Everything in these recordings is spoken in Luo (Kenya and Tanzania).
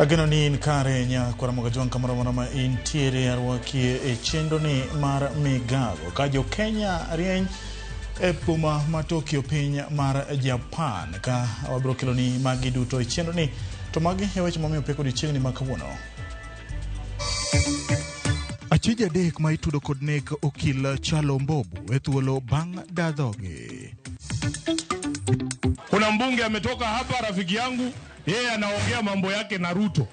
Ageno ni inkare nya kwa mga juang kamara mwana intiere arwakie e chendo ni mar migago. Kajo Kenya rieny e puma matokio piny mar Japan ka wabro kelo ni magi duto e chendo ni to magi heweche momiyo peko di chieng ni makawuono. Achija dek ma itudo kod nek okil Chalo Mbobu e thuolo bang' dadhoge. Kuna mbunge ametoka hapa, rafiki yangu, yeye anaongea mambo yake na Ruto.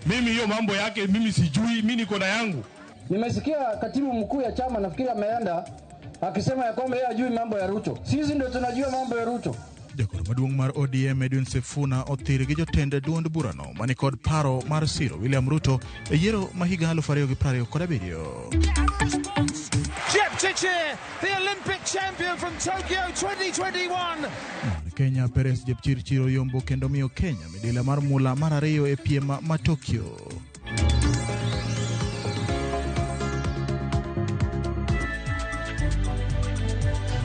Mimi hiyo mambo yake mimi sijui, mimi niko na yangu. Nimesikia katibu mkuu ya chama nafikiri ameenda akisema ya kwamba yeye hajui mambo ya Ruto. Sisi ndio tunajua mambo ya Ruto. Jagoro maduong' mar ODM Edwin Sifuna othir gi jotend duond burano mani kod paro mar siro William Ruto e yiero ma higa 2027. Jepchirchir, the Olympic champion from Tokyo 2021. Kenya Perez Jepchirchir oyombo kendo miyo Kenya midila mar mula mar ariyo e piem ma Tokyo.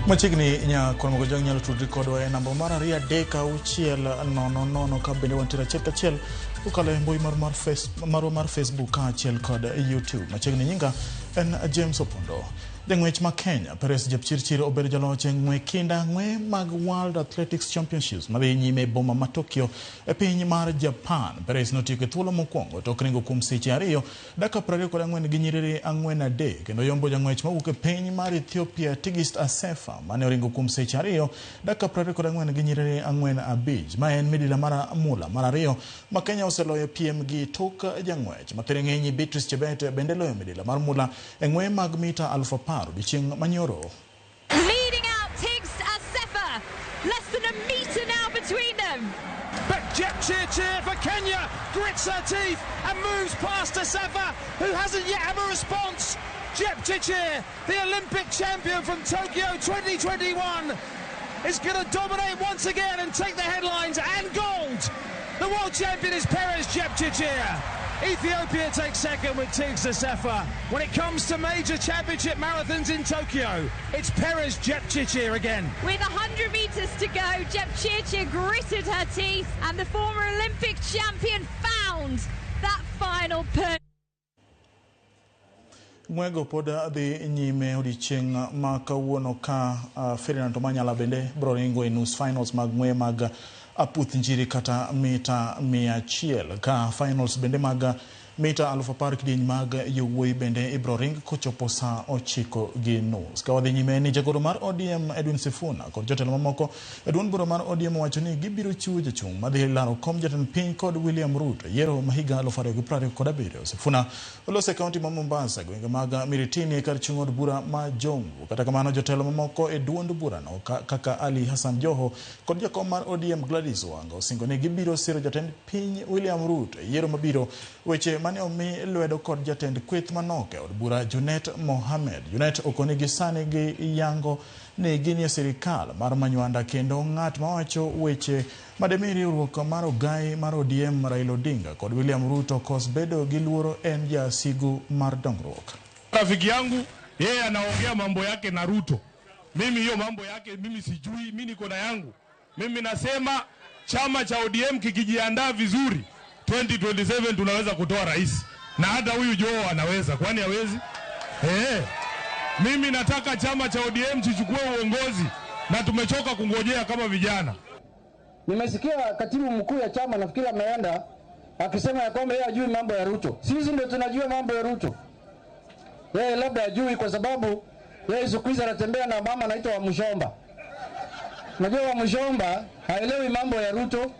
Machigni nya kwa mga jang nyalo tudri kodwa e namba mar 3-6-0-0 ka bende wantira achiel ukale mbui mar Facebook ka achiel kod YouTube. Machigni nyinga en James Opondo. Deng'wech ma Kenya Perez Jepchirchir obedo jaloch e ng'we kinda ng'we mag World Athletics Championships madhi nyime boma ma Tokyo e piny mar Japan. Perez notieko thuolo mokwongo tok ringo kuom seche 2 dakika 24 gi nyiriri 4-3 kendo yombo jang'wech mawuok e piny mar Ethiopia Tigist Assefa mane oringo kuom seche 2 dakika 24 gi nyiriri 4-5. Ma en midila mar mula mar 2 ma Kenya oseloyo piem gi tok jang'wech mathere ng'enyi Beatrice Chebet bende loyo midila mar mula e ng'we mag mita 1000 biching manyoro. Leading out Tigist Assefa, less than a meter now between them. But Jepchirchir for Kenya grits her teeth and moves past Assefa, who hasn't yet had a response. Jepchirchir, the Olympic champion from Tokyo 2021, is going to dominate once again and take the headlines and gold. The world champion is Perez Jepchirchir. Ethiopia takes second with Tigist Assefa. When it comes to major championship marathons in Tokyo, it's Perez Jepchirchir again. With 100 meters to go, Jepchirchir gritted her teeth and the former Olympic champion found that final punch. Mwego poda dhi nyime odiochieng' ma kawuono ka Ferdinand Omanyala bende bro ringo e nus finals mag ng'we mag aputh njiri kata mita 100 ka finals bende mag mita 1000 kidieny mag yowuoyi bende ibro ring kochopo saa 9:30. Ka wadhi nyime ni jagoro mar ODM Edwin Sifuna kod jotelo mamoko e duond bura mar ODM wacho ni gibiro chiwo jachung' madhi laro kom jatend piny kod William Ruto yiero ma higa 2027. Sifuna olose kaunti ma Mombasa gwenge mag Miritini kar chung' od bura ma Jomvu. Kata kamano jotelo mamoko e duond bura no kaka Ali Hassan Joho kod jakom mar ODM Gladys Wanga osingo ni gibiro siro jatend piny William Ruto yiero mabiro. Weche mane omi lwedo kod jatend kweth manoke od bura Junet Mohamed. Junet okoni gi sani gi yango ni gini sirikal mar manywanda kendo ng'at mawacho weche mademiri riwruok mar ogai mar ODM Raila Odinga kod William Ruto kos bedo gi luoro en jasigu mar dongruok. Rafiki yangu, yeye anaongea mambo yake na Ruto. Mimi hiyo mambo yake mimi sijui, mimi niko na yangu. Mimi nasema chama cha ODM kikijiandaa vizuri 2027 tunaweza kutoa rais. Na hata huyu Joho anaweza, kwani hawezi? Mimi nataka chama cha ODM chichukue uongozi na tumechoka kungojea kama vijana. Nimesikia katibu mkuu ya chama nafikiri ameenda akisema ya kwamba yeye hajui mambo ya Ruto. Sisi ndio tunajua mambo ya Ruto. Yeye labda hajui kwa sababu yeye siku hizi anatembea na mama anaitwa Wamushomba. Najua Wamushomba haelewi mambo ya Ruto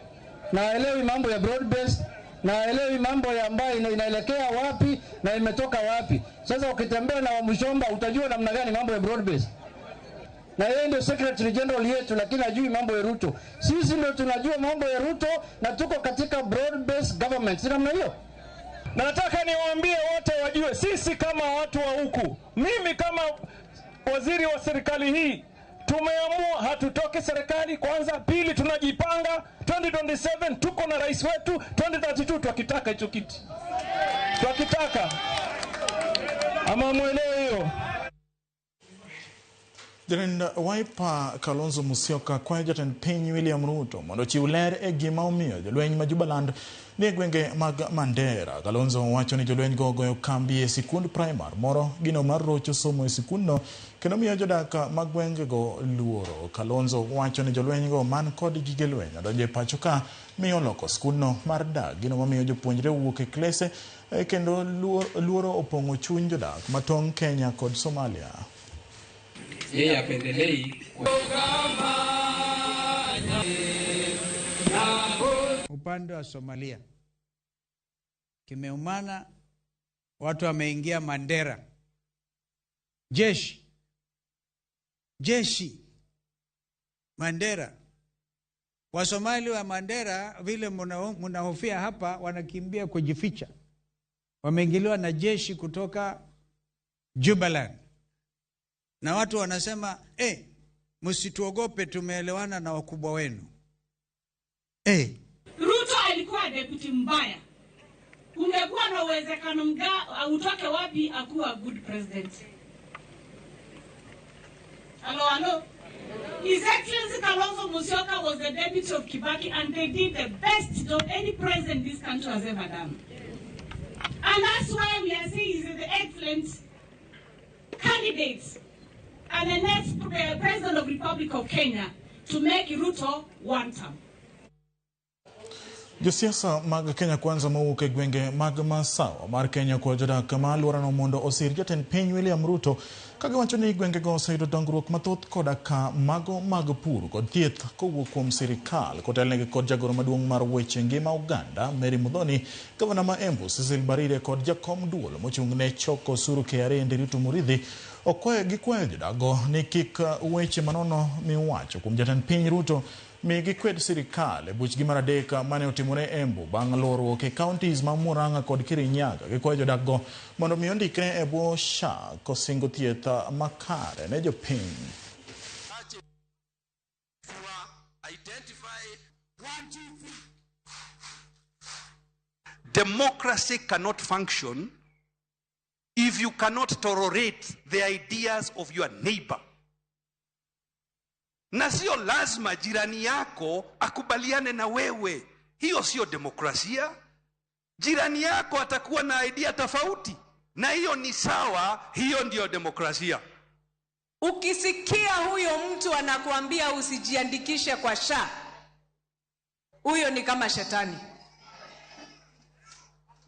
na haelewi mambo ya broad based na haelewi mambo ya ambayo inaelekea wapi na imetoka wapi. Sasa ukitembea na Wamushomba utajua namna gani mambo ya broad based. Na yeye ndio secretary general yetu lakini hajui mambo ya Ruto. Sisi ndio tunajua mambo ya Ruto na tuko katika broad based government. Si namna hiyo? Na nataka niwaambie wote wajue sisi kama watu wa huku, mimi kama waziri wa serikali hii tumeamua hatutoki serikali kwanza, pili tunajipanga 2027 tuko na rais wetu 2032 tukitaka hicho kiti. Tukitaka. Ama muelewe hiyo. Jatend Wiper Kalonzo Musyoka kwayo jatend piny William Ruto mondo chiw ler e gima omiyo jolweny ma Jubaland Ni gwenge mag Mandera. Kalonzo wacho ni jolweny go goyo kambi e sikund primar moro gino mar rocho somo e sikundno kendo miyo jodak mag gwenge go luoro. Kalonzo wacho ni jolweny go man kod gige lweny donjo e pacho ka miyo loko skundno mar dak gino mamiyo jopuonjre wuok e klese kendo luoro opong'o chuny jodak matong' Kenya kod Somalia. Yeye apendelei upande wa Somalia kimeumana, watu wameingia Mandera. Jeshi Mandera. Wasomali wa Mandera vile mnahofia hapa wanakimbia kujificha. Wameingiliwa na jeshi kutoka Jubaland. Na watu wanasema, msituogope, tumeelewana na wakubwa wenu. Ruto alikuwa deputy mbaya. Ungekuwa na uwezekano utoke wapi akuwa good president. Hello. His Excellency Kalonzo Musyoka was the deputy of Kibaki, and they did the best job any president this country has ever done. And that's why we are saying he's the excellent candidate and the next president of the Republic of Kenya to make Ruto one term. Josiasa mag Kenya Kwanza mawuok e gwenge mag Masawa mar Kenya kwa jodak ma alworano mondo osir jatend piny William Ruto kagiwacho ni gwenge go oseyudo dongruok mathoth koda ka mago mag pur kod thieth kowuok kuom sirikal kotelnegi kod jagoro maduong' mar weche ngima oganda Mary Muthoni, gavana ma Embu Cecil Mbarire kod jakom duol mochung'ne choko osuru KRA Nderitu Muridhi gikwayo jodago ni kik weche manono miwacho kuom jatend piny Ruto mi gikwed sirikal e buchgi mar adek mane otimore Embu bang' lorruok e counties ma Murang'a kod Kirinyaga. Gikwayo jodakgo mondo mi ondikre e bwo SHA kosingo thieth makare ne jopiny. Democracy cannot function if you cannot tolerate the ideas of your neighbor. Na sio lazima jirani yako akubaliane na wewe. Hiyo sio demokrasia. Jirani yako atakuwa na idea tofauti, na hiyo ni sawa, hiyo ndio demokrasia. Ukisikia huyo mtu anakuambia usijiandikishe kwa SHA, huyo ni kama shetani.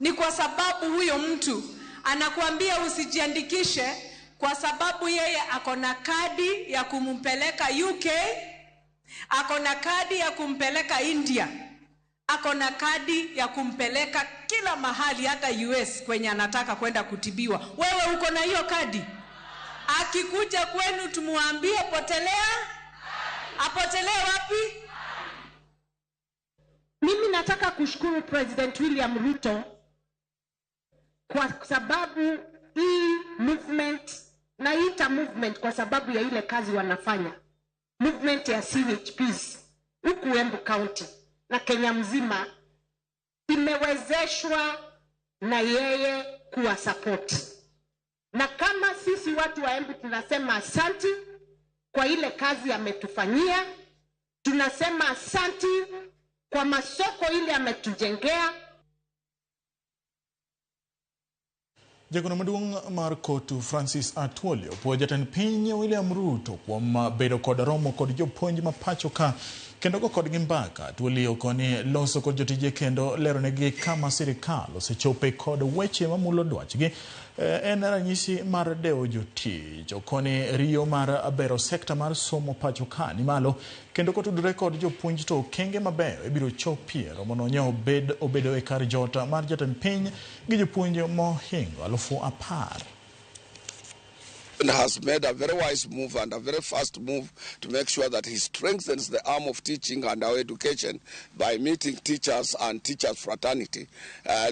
Ni kwa sababu huyo mtu anakuambia usijiandikishe kwa sababu yeye akona kadi ya kumpeleka UK, akona kadi ya kumpeleka India, akona kadi ya kumpeleka kila mahali, hata US kwenye anataka kwenda kutibiwa. Wewe uko na hiyo kadi? Akikuja kwenu tumuambie potelea? Apotelee wapi? Mimi nataka kushukuru President William Ruto kwa sababu hii movement, naita movement kwa sababu ya ile kazi wanafanya, movement ya CHPs huku Embu County na Kenya mzima, imewezeshwa na yeye kuwa support. Na kama sisi watu wa Embu tunasema asanti kwa ile kazi ametufanyia, tunasema asanti kwa masoko ile ametujengea. Jagoro maduong' mar kotu Francis Atwoli opwoyo jatend piny William Ruto kuom bedo kod romo kod jopuonj ma pacho ka kendo go kodgi mbaka. Atwoli okoni loso kod jotije kendo leronegi kama sirikal osechope kod weche mamulo dwachgi en ranyisi mar dewo jotich. Okoni riyo mar bero sekta mar somo pacho ka ni malo kendo kotudore kod jopuonj to kenge mabeyo ibiro chopie romono nyo obedo e kar jota mar jatend piny gi jopuonj mohingo 10,000. Has made a very wise move and a very fast move to make sure that he strengthens the arm of teaching and our education by meeting teachers and teachers fraternity.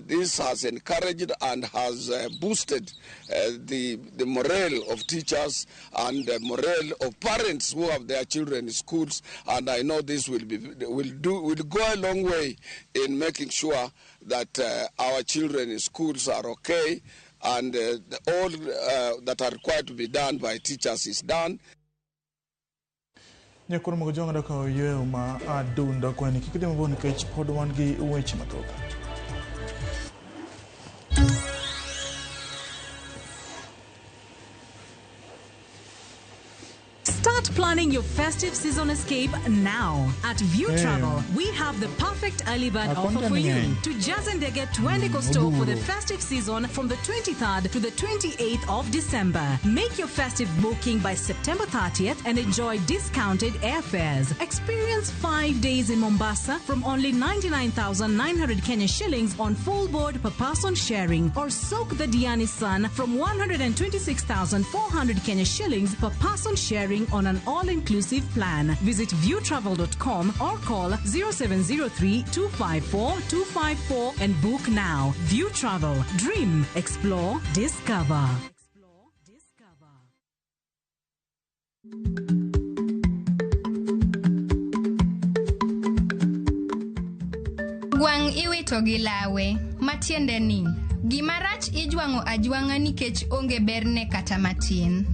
This has encouraged and has boosted the morale of teachers and the morale of parents who have their children in schools, and I know this will go a long way in making sure that our children in schools are okay, and all that are required to be done by teachers is done. Nyakuru mgojonga daka oyeo ma adunda kwani kikide mboni kech pod wan gi weche mathoth. Start planning your festive season escape now. At View Travel, we have the perfect early bird offer for you. To Jazendege Twende Coastal for the festive season from the 23rd to the 28th of December. Make your festive booking by September 30th and enjoy discounted airfares. Experience 5 days in Mombasa from only 99,900 Kenya shillings on full board per person sharing, or soak the Diani Sun from 126,400 Kenya shillings per person sharing on an all-inclusive plan. Visit viewtravel.com or call 0703-254-254 and book now. View Travel. Dream. Explore. Discover. Gwang iwito gi lawe, matiende ni gimarach ijwango ajwanga nikech onge berne kata matin.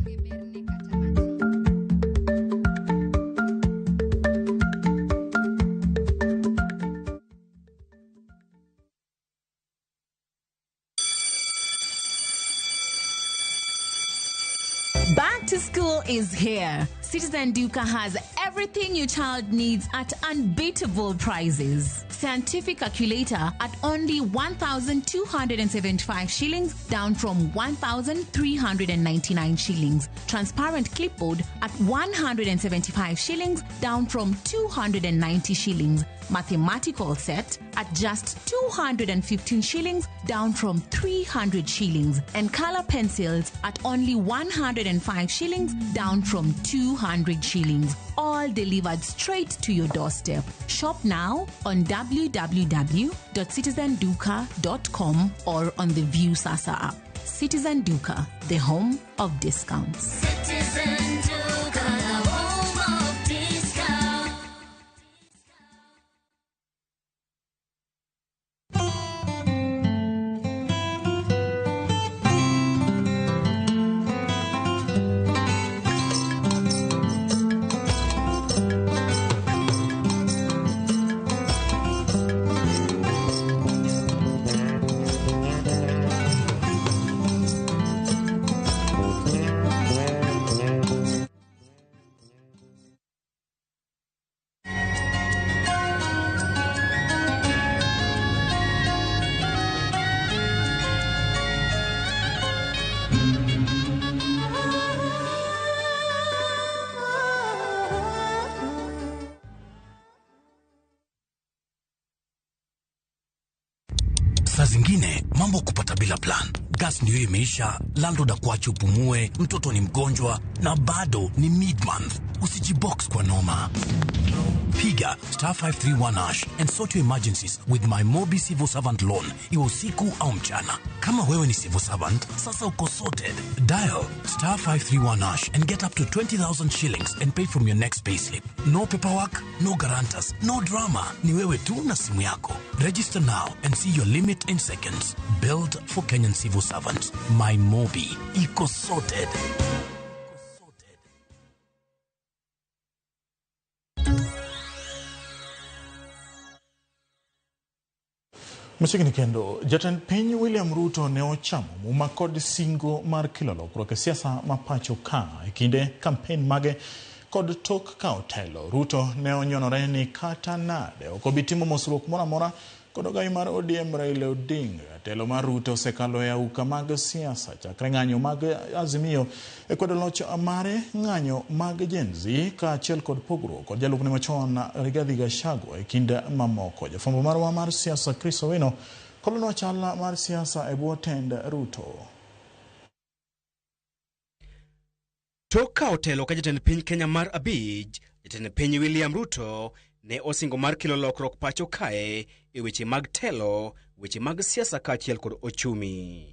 Back to school is here. Citizen Duka has everything your child needs at unbeatable prices. Scientific calculator at only 1,275 shillings, down from 1,399 shillings. Transparent clipboard at 175 shillings, down from 290 shillings. Mathematical set at just 215 shillings, down from 300 shillings. And color pencils at only 105 shillings, down from 200 shillings. All delivered straight to your doorstep. Shop now on www.citizenduka.com or on the View Sasa app. Citizen Duka, the home of discounts. Citizen Duka, the home of discounts. Saa zingine mambo kupata bila plan. Gas ndio imeisha, landlord akuache upumue, mtoto ni mgonjwa na bado ni mid-month. Usijibox kwa noma. Piga *531# and sort your emergencies with my Mobi Civil Servant Loan, iwe usiku au mchana. Kama wewe ni civil servant, sasa uko sorted. Dial *531# and get up to 20,000 shillings and pay from your next payslip. No paperwork, no guarantors, no drama. Ni wewe tu na simu yako. Register now and see your limit in seconds. Build for Kenyan civil servants. My Mobi, iko sorted. Machigni kendo, Jatend Piny William Ruto ne ochamo muma kod singo mar kilolo kuroke siasa mapacho ka kinde campaign mage kod tok ka otelo. Ruto ne onyonore ni kata nade okobitimo mosruok mora mora kod ogai mar ODM Raila Odinga. Telo mar Ruto osekalo e auka mag siasa chakre ng'anyo mag Azimio kod loch mare ng'anyo mag Gen Z kaachiel kod pogruok kod jalupne machon Rigathi Gachagua e kind mamoko. Jafwambo marwa mar siasa Chris Owino kolonwa chal mar siasa e bwo tend Ruto. Toka otelo ka jatend piny Kenya mar Abij, jatend piny William Ruto ne osingo mar kelo lokruok pacho kae e weche mag telo, weche mag siasa kaachiel kod ochumi.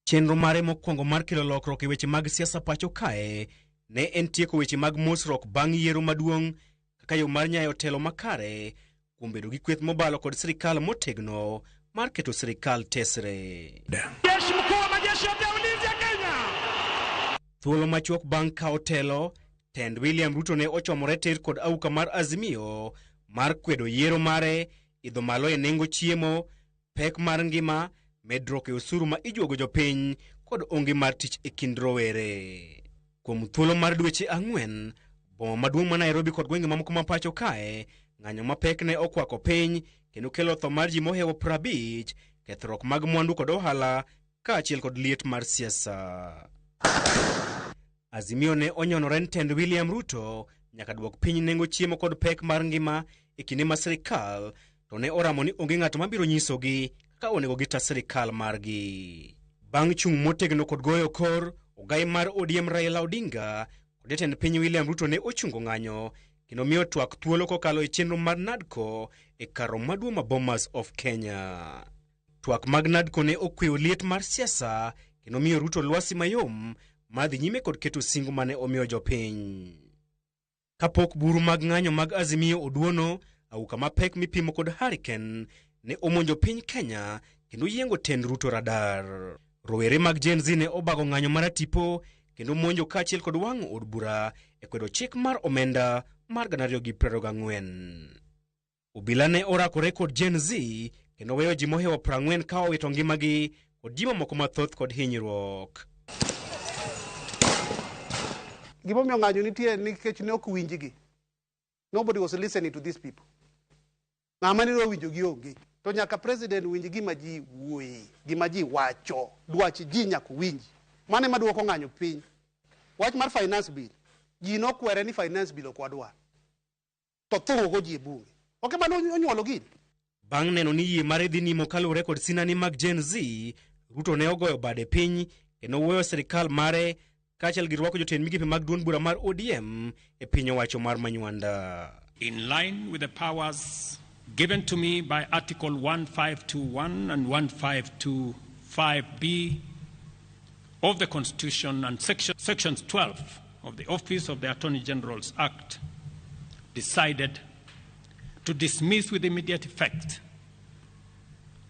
Chenro mare mokwongo mar kelo lokruok e weche mag siasa pacho kae ne en tieko weche mag mosruok bang' yiero maduong' kaka yo mar nyayo telo makare kuom bedo gi kweth mobalo kod sirikal motegno mar keto sirikal tesre. Jeshi mkuu wa majeshi yote ya ulinzi ya Kenya. Thuolo machuok bang' kao telo, tend William Ruto ne ochomore tir kod auka mar Azimio mar kwedo yiero mare, idho malo e nengo chiemo, pek mar ngima, medruok e osuru ma ijuogo jopiny kod onge mar tich e kind rowere. Kuom thuolo mar dweche ang'wen, boma maduong' ma Nairobi kod gwenge mamoko ma pacho kae, ng'anyo mapek ne okwako piny kendo kelo tho mar ji mohewo 50, kethruok mag mwandu kod ohala kaachiel kod liet mar siasa. Azimio ne onyonore ni tend William Ruto nyaka duok piny nengo chiemo kod pek mar ngima e kinde ma sirikal to ne oramo ni onge ng'ato mabiro nyisogi kaka onego gita sirikal margi. Bang' chung' motegno kod goyo kor, ogai mar ODM Raila Odinga kod jatend piny William Ruto ne ochungo ng'anyo kendo miyo twak thuolo kokalo e chenro mar NADCO e kar maduong' ma Bomas of Kenya. Twak mag NADCO ne okweyo liet mar siasa kendo miyo Ruto lwasi mayom madhi nyime kod keto singo mane omiyo jopiny. Kapok buru mag ng'anyo mag Azimio oduono, auka mapek mipimo kod hurricane ne omonjo piny Kenya kendo yiengo tend Ruto radar. Rowere mag Gen Z ne obago ng'anyo mar tipo kendo monjo kaachiel kod wang'o od bura e kwedo chik mar omenda mar 2024. Obila ne orakore kod Gen Z kendo weyo ji mohewo 40 ka owito ngimagi kod ji mamoko mathoth kod hinyruok. Gimomiyo ng'anyo nitie nikech ne ok winjgi. Nobody was listening to these people. Ng'ama ne winjogi onge. To nyaka president winj gima ji wuoye, gima ji wacho, dwach ji nyaka winji. Mane maduoko ng'anyo piny. Wach mar finance bill. Ji nokwere ni finance bill ok wadwar. To thungo ji e bunge. Ok mano onyuolo gini. Bang' neno ni yie mare dhi nimo kalure kod sinani mag Gen Z, Ruto ne ogoyo bade piny kendo wuoyo sirikal mare kaachiel gi rwako jotend migepe mag duond bura mar ODM e piny owacho mar Manywanda. In line with the powers given to me by Article 1521 and 1525B of the Constitution and Sections 12 of the Office of the Attorney General's Act, decided to dismiss with immediate effect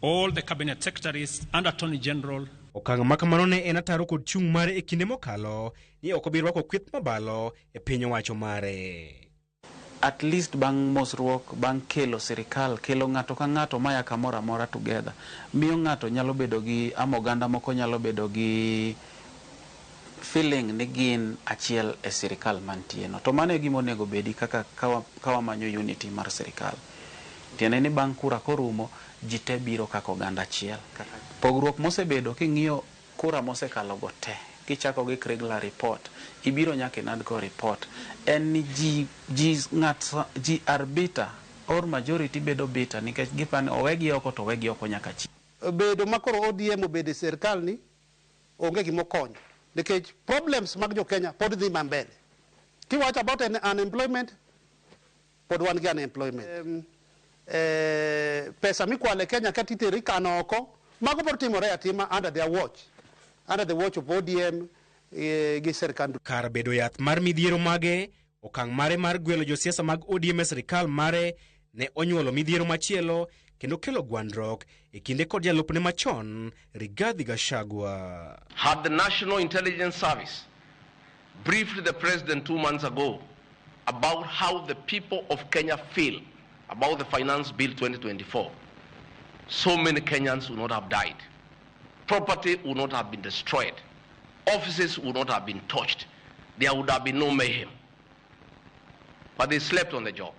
all the cabinet secretaries and Attorney General. Okang' makamano ne en ataro kod chung' mare e kinde mokalo ni ok obi rwako kweth mabalo e piny owacho mare. At least bang' mosruok, bang' kelo sirikal, kelo ng'ato ka ng'ato maya kamoro amora together, miyo ng'ato nyalo bedo gi oganda moko nyalo bedo gi feeling ni gin achiel e sirikal mantie no. To mano e gima onego bedi kaka kawamanyo unity mar sirikal. Tiende ni bang' kura korumo, ji te biro kaka oganda achiel. Pogruok mosebedo king'iyo kura mosekalo go te, kichako gi regular report, ibiro nyaka NADCO report, en ni ji arbiter or majority bedo bitter nikech gipani owegi oko to owegi oko nyaka chi. Bedo makoro ODM obede sirikal ni onge gimo konyo nikech problems mag jo Kenya pod dhi mbele. Kiwacho about unemployment, pod wan gi unemployment. Pesa mikwale Kenya katiteri kano oko, mago pod timore atima under their watch, under the watch of ODM gi sirikal. Kar bedo yath mar midhiero mage, okang' mare mar gwelo josiasa mag ODM e sirikal mare ne onyuolo midhiero machielo kendo kelo gwandruok e kinde kod jalupne machon Rigathi Gachagua. Had the National Intelligence Service briefed the president 2 months ago about how the people of Kenya feel about the Finance Bill 2024, so many Kenyans would not have died. Property would not have been destroyed. Offices would not have been touched. There would have been no mayhem. But they slept on the job.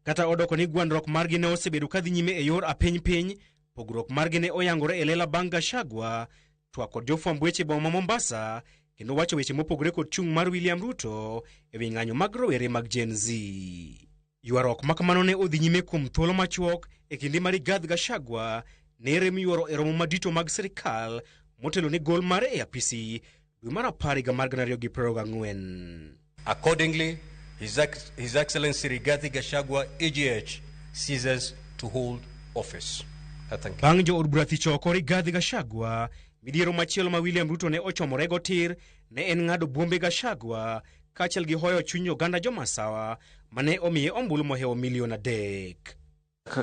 Kata odoko ni gwandruok margi ne osebedo kadhi nyime e yor apiny, pogruok margi ne oyangore e lela bang' Gachagua twak kod jofwamb weche boma Mombasa kendo wacho weche mopogore kod chung' mar William Ruto e wi ng'anyo mag rowere mag Gen Z. Ywaruok makamano ne odhi nyime kuom thuolo machuok e kinde mar Rigathi Gachagua ne rem yuoro e romo madito mag sirikal motelo ni gol mare e apisi dwe mar 10 higa mar 2024. Accordingly, His Excellency Rigathi Gachagua, EGH, ceases to hold office. Thank you. Bang' jo od bura thicho oko Rigathi Gachagua, midhiero machielo ma William Ruto ne ochomorego tir ne en ng'ado buombe Gachagua kaachiel gi hoyo chuny oganda jomasawa mane omiye ombulu mohewo milion 3.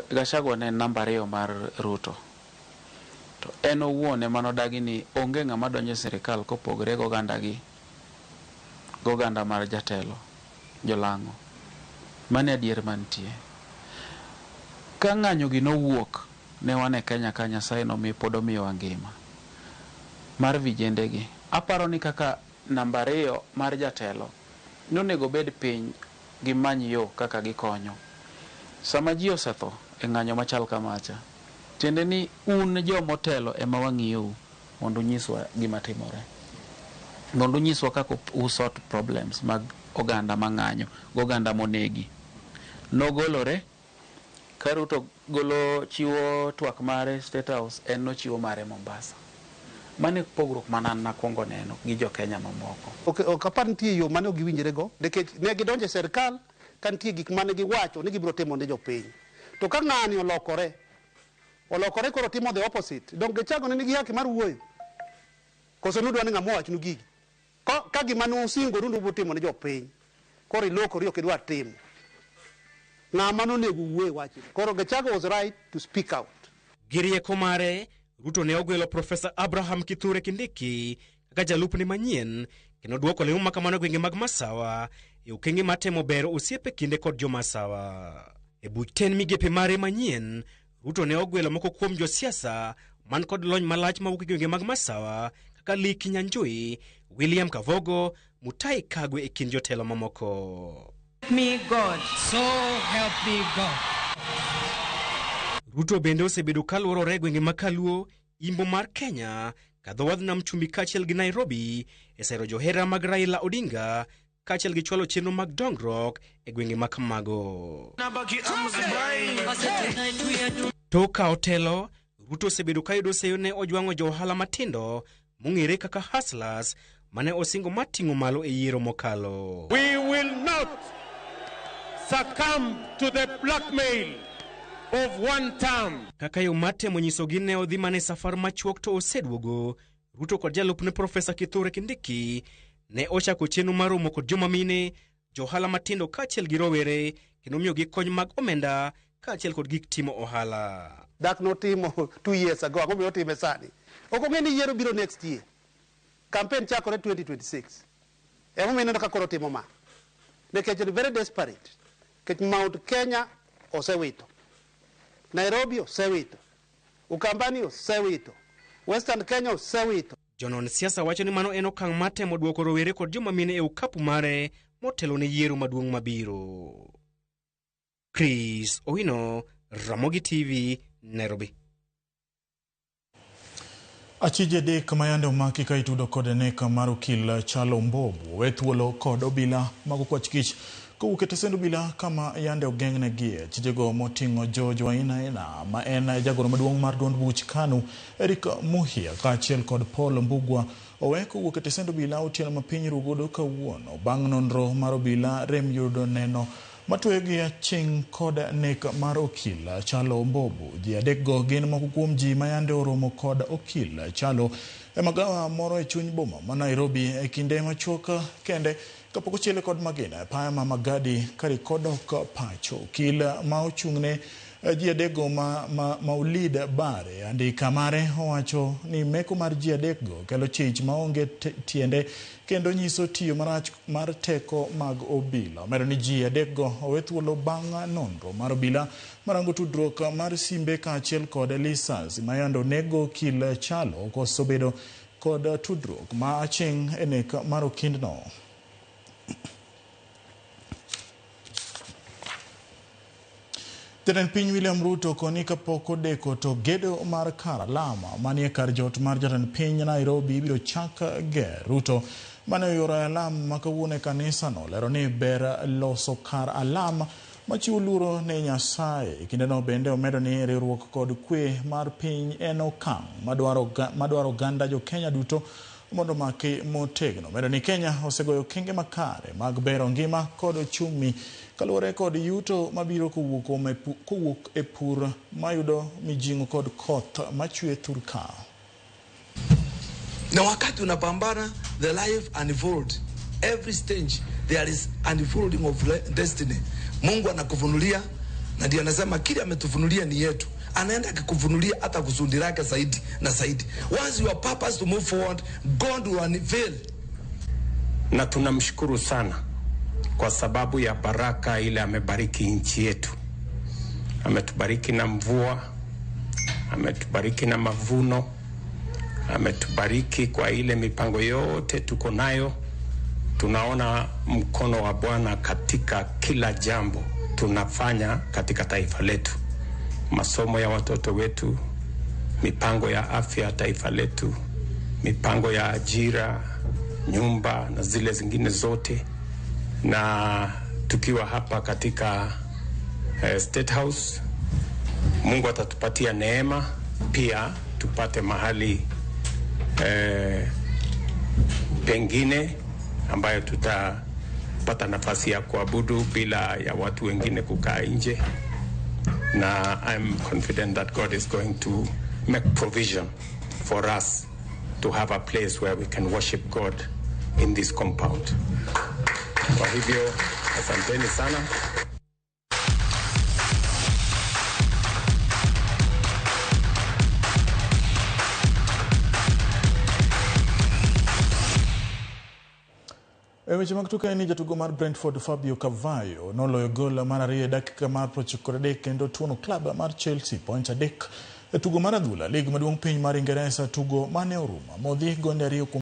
Gachagua ne namba 2 mar Ruto. To en owuon ema nodagi ni onge ng'ama donjo e sirikal kopogore goganda mar jatelo jolang'o. Mane adier mantie. Ka ng'anyo gi nowuok ne wan e Kenya ka Nyasaye nomiyo pod omiyo ngima mar vijende gi. Aparo ni kaka namba 2 mar jatelo nonego bed piny gimany yo kaka gikonyo. Sama ji osetho e ng'anyo machal kamacha, tiende ni un jomotelo ema wang'iyou mondo unyiswa gima timore, mondo unyiswa kaka usort problems mag oganda mang'anyo, oganda monegi. Nogolore ka Ruto golo chiwo twak mare State House, en nochiwo mare Mombasa. Mane pogruok mana nakwongo neno gi jo Kenya mamoko. Ok apar nitie yo mane giwinjore go, nikech ne gidonjo e sirkal ka nitie gik mane giwacho ni gibiro timo ne jopiny. To ka ng'ani olokore koro timo the opposite. Dong Gachagua ne nigi haki mar wuoyo. Koso nudwa ni ng'ama wachnu gigi. Ka gima nusingo rundu butimo ne jopiny. Koro ilokori ok idwa timo. Ng'ama nonego wuoyo wacho. Koro Gachagua was right to speak out. Girieko mare, Ruto ne ogwelo Profesa Abraham Kithure Kindiki kaka jalupne manyien, kendo duoko lemo makamano gwenge mag Masawa e okenge matemo bero osiepe kinde kod jo Masawa. E buch ten migepe mare manyien, Ruto ne ogwelo moko kuom josiasa man kod lony malach mawuok e gwenge mag Masawa kaka Lee Kinyanjui, William Kavogo, Mutahi Kagwe e kind jotelo mamoko. Me God. So help me God. Ruto bende osebedo kaluorore gwenge makaluo imbo mar Kenya kadho wadh nam chumbi kachiel gi Nairobi e sero johera mag Raila Odinga kachiel gi chwalo chenro mag dongruok e gwenge makamago. Toka otelo, Ruto osebedo kayudo seyo ne ojwang'o johala matindo mong'ere kaka hustlers mane osingo mating'o malo e yiero mokalo. We will not succumb to the blackmail of one term. Kaka yo matemo nyisogi ne odhi mane safar machuok to oseduogo, Ruto kod jalupne Profesa Kithure Kindiki ne ochako chenro mar romo kod joma mine, johala matindo kachiel gi rowere, kendo miyogi kony mag omenda kachiel kod gik timo ohala. Dak notimo 2 years ago, ako biro time sani. Ok ong'e ni yiero biro next year. Campaign chakore 2026. Emo mine no kakoro timo ma. Nikech very desperate. Kech Mount Kenya osewito. Nairobi osewito. Ukambani osewito. Western Kenya osewito. Jonon siasa wacho ni mano en okang' matemo duoko rowere kod joma mine e okapu mare motelo ne yiero maduong' mabiro. Chris Owino, Ramogi TV, Nairobi. Achije dek mayande omaki ka itudo kod nek mar okil Chalo Mbobu we thuolo kod obila mag okwach kich kowuok e tesend obila kama yande ogeng'ne gie. Achijego moting'o George Wainaina ma en jagoro maduong' mar duond buch KANU, Eric Muhia kaachiel kod Paul Mbugwa owe kowuok e tesend obila otieno ma piny rugodo kawuono bang' nonro mar obila rem yudo neno matwegi aching' kod nek mar okil Chalo Mbobu. Ji adekgo gin moko kuom ji mayande oromo kod okil Chalo e magawa moro e chuny boma ma Nairobi e kinde machuok kende kapok ochiele kod magina paya ma Magadi karikodok pacho. Okil ma ochung'ne ji adekgo Maulid Bare andika mare owacho ni meko mar ji adekgo kelo chich maonge tiende kendo nyiso tiyo marach mar teko mag obila. Omedo ni ji adekgo owe thuolo bang' nonro mar obila marango tudruok mar simbe kaachiel kod lisasi mayando nego okil Chalo koso bedo kod tudruok ma aching' e nek mar okindno. Jatend piny William Ruto koni kapok odeko to gedo mar kar alama manie kar jot mar jatend piny Nairobi ibiro chak ger. Ruto mane oyoro alam makawuono e kanisano lero ni ber loso kar alam machiwo luoro ne Nyasaye. Kindeno bende omedo ni riwruok kod kwe mar piny en okang' madwaro oganda jo Kenya duto mondo maki motegno. Omedo ni Kenya osegoyo okenge makare mag bero ngima kod ochumi kaluwore kod yuto mabiro kowuok e pur mayudo mijing'o kod koth machwe thurka. Na wakati unapambana, the life unfold. Every stage there is unfolding of destiny. Mungu anakufunulia na ndiye anasema kile ametufunulia ni yetu. Anaenda akikufunulia hata kusudi lake zaidi na zaidi. Once your purpose to move forward, God will unveil. Na tunamshukuru sana kwa sababu ya baraka ile amebariki nchi yetu. Ametubariki na mvua, ametubariki na mavuno, ametubariki kwa ile mipango yote tuko nayo. Tunaona mkono wa Bwana katika kila jambo tunafanya katika taifa letu. Masomo ya watoto wetu, mipango ya afya ya taifa letu, mipango ya ajira, nyumba na zile zingine zote. Na tukiwa hapa katika State House, Mungu atatupatia neema pia tupate mahali pengine ambayo tutapata nafasi ya kuabudu bila ya watu wengine kukaa nje. Na I'm confident that God is going to make provision for us to have a place where we can worship God in this compound. Kwa hivyo, asanteni sana. Weche mag tuke ni jatugo mar Brentford Fabio Carvalho noloyo gol mar ariyo dakika mar 93 kendo tuono klab mar Chelsea point 3 e tugo mar adhula lig maduong' piny mar Ingresa, tugo mane oruma modhi gonde ariyo